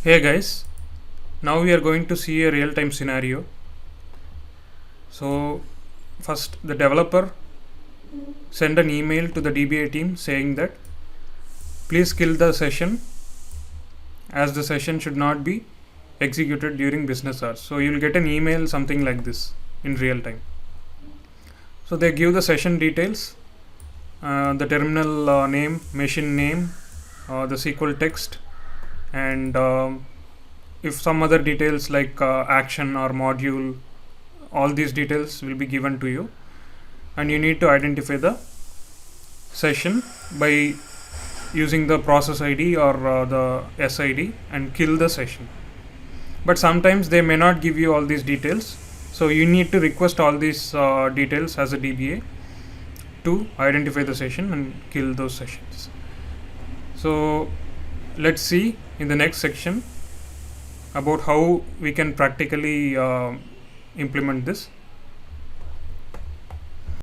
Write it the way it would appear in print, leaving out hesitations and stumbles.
Hey guys, now we are going to see a real-time scenario. So first the developer send an email to the DBA team saying that please kill the session as the session should not be executed during business hours. So you will get an email something like this in real time. So they give the session details, the terminal name, machine name, the SQL text, and if some other details like action or module, all these details will be given to you, and you need to identify the session by using the process ID or the SID and kill the session. But sometimes they may not give you all these details, so you need to request all these details as a DBA to identify the session and kill those sessions. So let's see in the next section about how we can practically implement this.